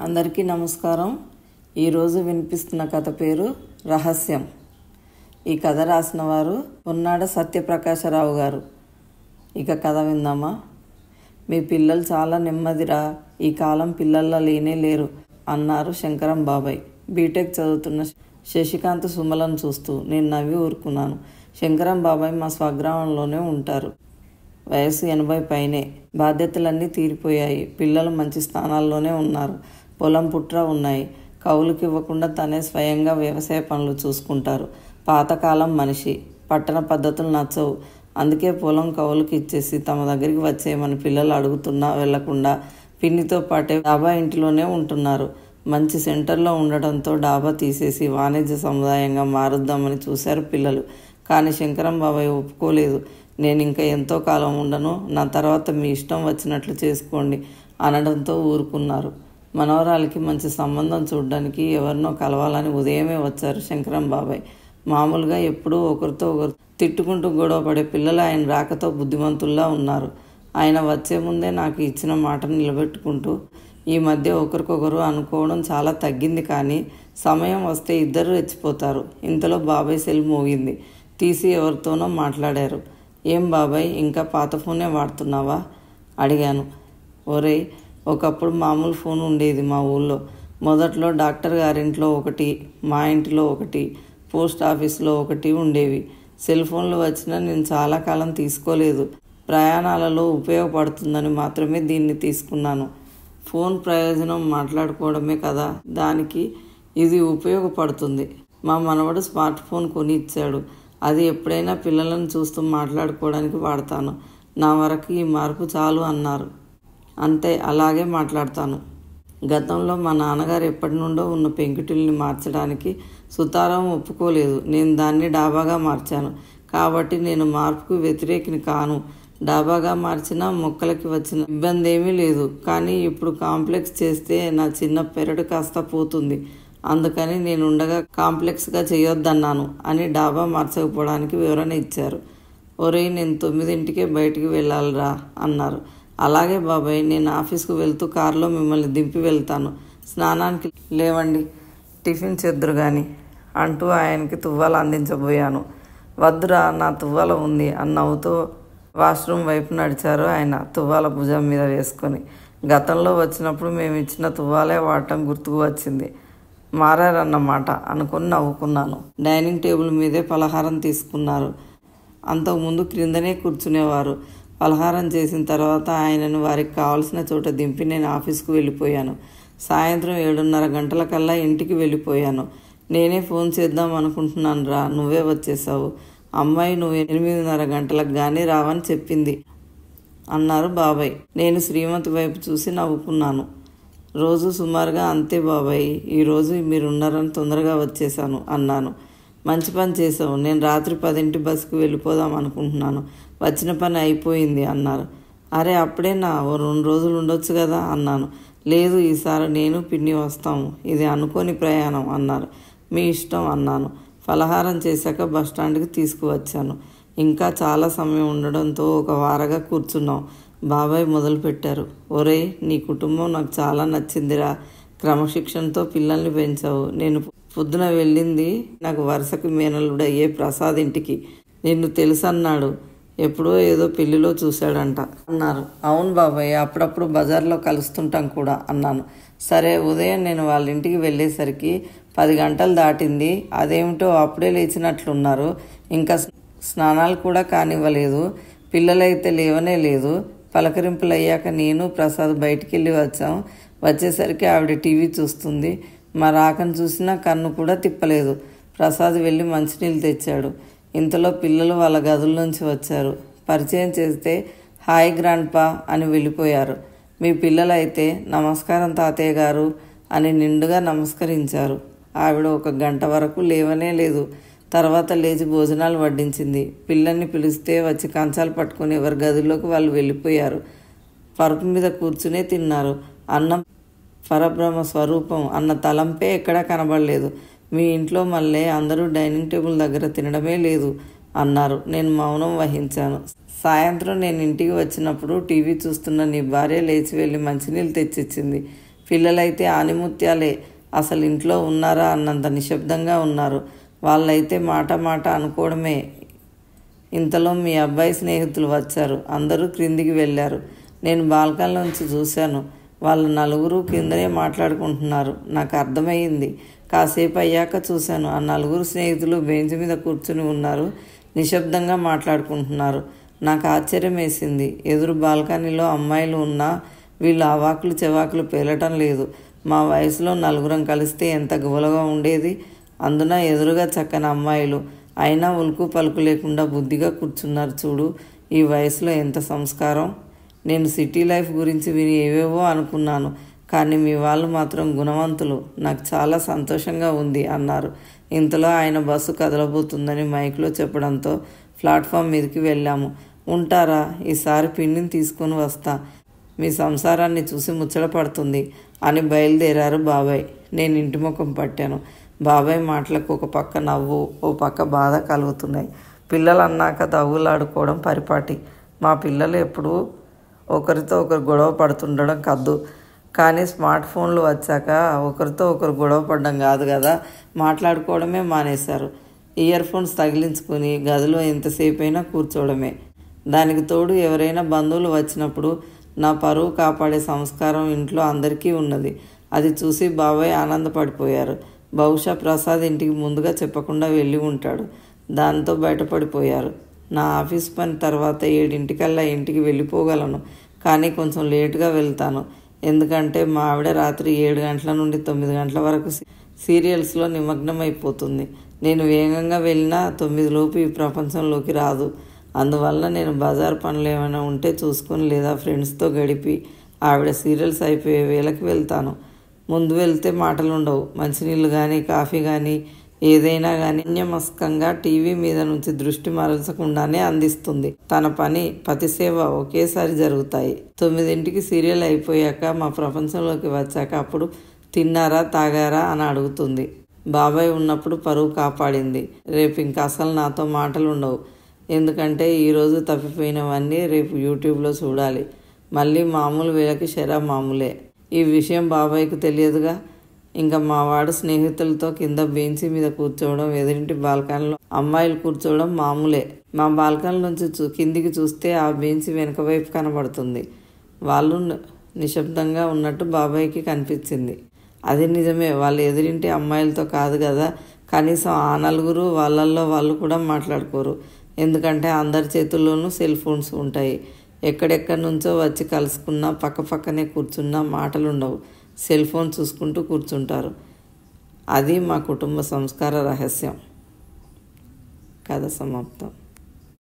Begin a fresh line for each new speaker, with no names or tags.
అందరికీ నమస్కారం. ఈరోజు వినిపిస్తున్న కథ పేరు రహస్యం. ఈ కథ రాసిన వారు పొన్నాడ సత్యప్రకాశరావు గారు. ఇక కథ విందామా? మీ పిల్లలు చాలా నెమ్మదిరా, ఈ కాలం పిల్లల్లా లేనే లేరు అన్నారు శంకరం బాబాయ్. బీటెక్ చదువుతున్న శశికాంత్ సుమలను చూస్తూ నేను నవ్వి ఊరుకున్నాను. శంకరం బాబాయ్ మా స్వగ్రామంలోనే ఉంటారు. వయసు 80 పైనే. బాధ్యతలన్నీ తీరిపోయాయి. పిల్లలు మంచి స్థానాల్లోనే ఉన్నారు. పొలం పుట్ర ఉన్నాయి. కౌలుకి ఇవ్వకుండా తనే స్వయంగా వ్యవసాయ పనులు చూసుకుంటారు. పాతకాలం మనిషి. పట్టణ పద్ధతులు నచ్చవు. అందుకే పొలం కౌలుకి ఇచ్చేసి తమ దగ్గరికి వచ్చేయమని పిల్లలు అడుగుతున్నా వెళ్లకుండా పిన్నితో పాటే డాబా ఇంటిలోనే ఉంటున్నారు. మంచి సెంటర్లో ఉండటంతో డాబా తీసేసి వాణిజ్య సముదాయంగా మారుద్దామని చూశారు పిల్లలు. కానీ శంకరం బాబాయ్ ఒప్పుకోలేదు. నేను ఇంకా ఎంతో కాలం ఉండను, నా తర్వాత మీ ఇష్టం వచ్చినట్లు చేసుకోండి అనడంతో ఊరుకున్నారు. మనవరాలికి మంచి సంబంధం చూడడానికి ఎవరినో కలవాలని ఉదయమే వచ్చారు శంకరం బాబాయ్. మామూలుగా ఎప్పుడూ ఒకరితో ఒకరు తిట్టుకుంటూ గొడవ పడే పిల్లలు ఆయన రాకతో బుద్ధిమంతుల్లా ఉన్నారు. ఆయన వచ్చే ముందే నాకు ఇచ్చిన మాటను నిలబెట్టుకుంటూ ఈ మధ్య ఒకరికొకరు అనుకోవడం చాలా తగ్గింది. కానీ సమయం వస్తే ఇద్దరు రెచ్చిపోతారు. ఇంతలో బాబాయ్ సెల్ మోగింది. తీసి ఎవరితోనో మాట్లాడారు. ఏం బాబాయ్, ఇంకా పాత ఫోనే వాడుతున్నావా అడిగాను. ఒరేయ్, ఒకప్పుడు మామూలు ఫోన్ ఉండేది మా ఊళ్ళో. మొదట్లో డాక్టర్ గారింట్లో ఒకటి, మా ఇంటిలో ఒకటి, పోస్ట్ ఆఫీస్లో ఒకటి ఉండేవి. సెల్ ఫోన్లు వచ్చినా నేను చాలా కాలం తీసుకోలేదు. ప్రయాణాలలో ఉపయోగపడుతుందని మాత్రమే దీన్ని తీసుకున్నాను. ఫోన్ ప్రయోజనం మాట్లాడుకోవడమే కదా, దానికి ఇది ఉపయోగపడుతుంది. మా మనవడు స్మార్ట్ ఫోన్ కొని ఇచ్చాడు. అది ఎప్పుడైనా పిల్లలను చూస్తూ మాట్లాడుకోవడానికి వాడతాను. నా వరకు ఈ మార్పు చాలు అన్నారు. అంతే, అలాగే మాట్లాడతాను. గతంలో మా నాన్నగారు ఎప్పటి నుండో ఉన్న పెంకుటిల్ని మార్చడానికి సుతారం ఒప్పుకోలేదు. నేను దాన్ని డాబాగా మార్చాను. కాబట్టి నేను మార్పుకు వ్యతిరేకిని కాను. డాబాగా మార్చినా మొక్కలకి వచ్చిన ఇబ్బంది ఏమీ లేదు. కానీ ఇప్పుడు కాంప్లెక్స్ చేస్తే నా చిన్న పెరడు కాస్త పోతుంది. అందుకని నేను ఉండగా కాంప్లెక్స్గా చేయొద్దన్నాను అని డాబా మార్చకపోవడానికి వివరణ ఇచ్చారు. ఒరేయ్, నేను 9ంటికే బయటికి వెళ్ళాలిరా అన్నారు. అలాగే బాబాయ్, నేను ఆఫీస్కు వెళ్తూ కారులో మిమ్మల్ని దింపి వెళ్తాను. స్నానానికి లేవండి, టిఫిన్ చేద్దురు కానీ అంటూ ఆయనకి తువ్వాల అందించబోయాను. వద్దురా, నా తువ్వాల ఉంది అని నవ్వుతూ వాష్రూమ్ వైపు నడిచారు ఆయన, తువ్వాల భుజం మీద వేసుకొని. గతంలో వచ్చినప్పుడు మేము ఇచ్చిన తువ్వాలే వాడటం గుర్తుకు వచ్చింది. మారారన్నమాట అనుకుని నవ్వుకున్నాను. డైనింగ్ టేబుల్ మీదే పలహారం తీసుకున్నారు. అంతకుముందు క్రిందనే కూర్చునేవారు. పలహారం చేసిన తర్వాత ఆయనను వారికి కావాల్సిన చోట దింపి నేను ఆఫీస్కు వెళ్ళిపోయాను. సాయంత్రం 7:30 గంటలకల్లా ఇంటికి వెళ్ళిపోయాను. నేనే ఫోన్ చేద్దాం అనుకుంటున్నాను రా, నువ్వే వచ్చేసావు. అమ్మాయి నువ్వు 8:30 గంటలకు కానీ రావని చెప్పింది అన్నారు బాబాయ్. నేను శ్రీమతి వైపు చూసి నవ్వుకున్నాను. రోజు సుమారుగా అంతే బాబాయ్, ఈరోజు మీరున్నారని తొందరగా వచ్చేసాను అన్నాను. మంచి పని చేసావు. నేను రాత్రి 10ంటి బస్సుకు వెళ్ళిపోదాం అనుకుంటున్నాను. వచ్చిన పని అయిపోయింది అన్నారు. అరే, అప్పుడేనా? ఓ 2 రోజులు ఉండొచ్చు కదా అన్నాను. లేదు, ఈసారి నేను పిన్ని వస్తాము. ఇది అనుకోని ప్రయాణం అన్నారు. మీ ఇష్టం అన్నాను. ఫలహారం చేశాక బస్టాండ్కి తీసుకువచ్చాను. ఇంకా చాలా సమయం ఉండడంతో ఒక వారగా కూర్చున్నాం. బాబాయ్ మొదలుపెట్టారు. ఒరేయ్, నీ కుటుంబం నాకు చాలా నచ్చిందిరా. క్రమశిక్షణతో పిల్లల్ని పెంచావు. నేను పొద్దున వెళ్ళింది నాకు వరుసకి మేనల్లుడయ్యే ప్రసాద్ ఇంటికి. నిన్ను తెలుసన్నాడు. ఎప్పుడో ఏదో పెళ్లిలో చూశాడంట అన్నారు. అవును బాబాయ్, అప్పుడప్పుడు బజార్లో కలుస్తుంటాం కూడా అన్నాను. సరే, ఉదయం నేను వాళ్ళ ఇంటికి వెళ్ళేసరికి 10 గంటలు దాటింది. అదేమిటో అప్పుడే లేచినట్లున్నారు. ఇంకా స్నానాలు కూడా కానివ్వలేదు. పిల్లలైతే లేవనే లేదు. పలకరింపులు అయ్యాక నేను ప్రసాద్ బయటికి వెళ్ళి వచ్చాం. వచ్చేసరికి ఆవిడ టీవీ చూస్తుంది. మా రాకను చూసినా కన్ను కూడా తిప్పలేదు. ప్రసాద్ వెళ్ళి మంచినీళ్ళు తెచ్చాడు. ఇంతలో పిల్లలు వాళ్ళ గదుల్లోంచి వచ్చారు. పరిచయం చేస్తే హాయ్ గ్రాండ్ పా అని వెళ్ళిపోయారు. మీ పిల్లలైతే నమస్కారం తాతయ్య గారు అని నిండుగా నమస్కరించారు. ఆవిడ 1 గంట వరకు లేవనే లేదు. తర్వాత లేచి భోజనాలు వడ్డించింది. పిల్లల్ని పిలిస్తే వచ్చి కంచాలు పట్టుకుని ఎవరి గదిలోకి వాళ్ళు వెళ్ళిపోయారు. పరుపు మీద కూర్చునే తిన్నారు. అన్నం పరబ్రహ్మ స్వరూపం అన్న తలంపే ఎక్కడా కనబడలేదు. మీ ఇంట్లో మళ్ళీ అందరూ డైనింగ్ టేబుల్ దగ్గర తినడమే లేదు అన్నారు. నేను మౌనం వహించాను. సాయంత్రం నేను ఇంటికి వచ్చినప్పుడు టీవీ చూస్తున్న నీ భార్య లేచి వెళ్ళి మంచినీళ్ళు తెచ్చిచ్చింది. పిల్లలైతే ఆనిముత్యాలే, అసలు ఇంట్లో ఉన్నారా అన్నంత నిశ్శబ్దంగా ఉన్నారు. వాళ్ళైతే మాట మాట అనుకోవడమే. ఇంతలో మీ అబ్బాయి స్నేహితులు వచ్చారు. అందరూ క్రిందికి వెళ్ళారు. నేను బాల్కనీలోంచి చూశాను. వాళ్ళు నలుగురు కిందనే మాట్లాడుకుంటున్నారు. నాకు అర్థమయ్యింది. కాసేపు అయ్యాక చూశాను. ఆ నలుగురు స్నేహితులు బెంచ్ మీద కూర్చుని ఉన్నారు. నిశ్శబ్దంగా మాట్లాడుకుంటున్నారు. నాకు ఆశ్చర్యం వేసింది. ఎదురు బాల్కనీలో అమ్మాయిలు ఉన్నా వీళ్ళు అవాకులు చెవాకులు పేలటం లేదు. మా వయసులో నలుగురం కలిస్తే ఎంత గుబలగా ఉండేది. అందున ఎదురుగా చక్కని అమ్మాయిలు. అయినా ఉలుకు పలుకు లేకుండా బుద్ధిగా కూర్చున్నారు. చూడు, ఈ వయసులో ఎంత సంస్కారం. నేను సిటీ లైఫ్ గురించి విని ఏవేవో అనుకున్నాను, కానీ మీ వాళ్ళు మాత్రం గుణవంతులు. నాకు చాలా సంతోషంగా ఉంది అన్నారు. ఇంతలో ఆయన బస్సు కదలబోతుందని మైక్లో చెప్పడంతో ప్లాట్ఫామ్ మీదకి వెళ్ళాము. ఉంటారా, ఈసారి పిన్నిని తీసుకొని వస్తా, మీ సంసారాన్ని చూసి ముచ్చటపడుతుంది అని బయలుదేరారు బాబాయ్. నేను ఇంటి ముఖం పట్టాను. బాబాయ్ మాటలకు ఒక పక్క నవ్వు, ఓ పక్క బాధ కలుగుతున్నాయి. పిల్లలు అన్నాక తగులాడుకోవడం పరిపాటి. మా పిల్లలు ఎప్పుడూ ఒకరితో ఒకరు గొడవ పడుతుండడం కద్దు. కానీ స్మార్ట్ ఫోన్లు వచ్చాక ఒకరితో ఒకరు గొడవ పడడం కాదు కదా, మాట్లాడుకోవడమే మానేశారు. ఇయర్ ఫోన్స్ తగిలించుకొని గదిలో ఎంతసేపు అయినా కూర్చోవడమే. దానికి తోడు ఎవరైనా బంధువులు వచ్చినప్పుడు నా పరువు కాపాడే సంస్కారం ఇంట్లో అందరికీ ఉన్నది. అది చూసి బాబాయ్ ఆనందపడిపోయారు. బహుశా ప్రసాద్ ఇంటికి ముందుగా చెప్పకుండా వెళ్ళి ఉంటాడు. దాంతో బయటపడిపోయారు. నా ఆఫీస్ పని తర్వాత 7 ఇంటికి వెళ్ళిపోగలను, కానీ కొంచెం లేటుగా వెళ్తాను. ఎందుకంటే మా ఆవిడ రాత్రి 7 గంటల నుండి 9 గంటల వరకు సీరియల్స్లో నిమగ్నం అయిపోతుంది. నేను వేగంగా వెళ్ళినా 9 లోపు ఈ ప్రపంచంలోకి రాదు. అందువల్ల నేను బజార్ పనులు ఏమైనా ఉంటే చూసుకొని లేదా ఫ్రెండ్స్తో గడిపి ఆవిడ సీరియల్స్ అయిపోయే వేళకి వెళ్తాను. ముందు వెళ్తే మాటలు ఉండవు. మంచినీళ్ళు కానీ కాఫీ కానీ ఏదైనా కానీ అన్యమస్కంగా టీవీ మీద నుంచి దృష్టి మరల్చకుండానే అందిస్తుంది. తన పని పతిసేవ ఒకేసారి జరుగుతాయి. 9ంటికి సీరియల్ అయిపోయాక మా ప్రపంచంలోకి వచ్చాక అప్పుడు తిన్నారా తాగారా అని అడుగుతుంది. బాబాయ్ ఉన్నప్పుడు పరువు కాపాడింది. రేపు ఇంకా అసలు నాతో మాటలు ఉండవు. ఎందుకంటే ఈరోజు తప్పిపోయినవన్నీ రేపు యూట్యూబ్లో చూడాలి. మళ్ళీ మామూలు వేళకి షరా మామూలే. ఈ విషయం బాబాయ్కి తెలియదుగా. ఇంకా మా వాడు స్నేహితులతో కింద బెంచి మీద కూర్చోవడం, ఎదురింటి బాల్కనీలో అమ్మాయిలు కూర్చోవడం మామూలే. మా బాల్కనీ నుంచి కిందికి చూస్తే ఆ బెంచి వెనక వైపు కనబడుతుంది. వాళ్ళు నిశ్శబ్దంగా ఉన్నట్టు బాబాయ్కి కనిపించింది. అది నిజమే, వాళ్ళు ఎదురింటి అమ్మాయిలతో కాదు కదా. కనీసం ఆ నలుగురు వాళ్ళల్లో వాళ్ళు కూడా మాట్లాడుకోరు. ఎందుకంటే అందరి చేతుల్లోనూ సెల్ ఫోన్స్ ఉంటాయి. ఎక్కడెక్కడి నుంచో వచ్చి కలుసుకున్నా పక్కనే కూర్చున్నా మాటలుండవు. సెల్ ఫోన్ చూసుకుంటూ కూర్చుంటారు. అది మా కుటుంబ సంస్కార రహస్యం. కథ సమాప్తం.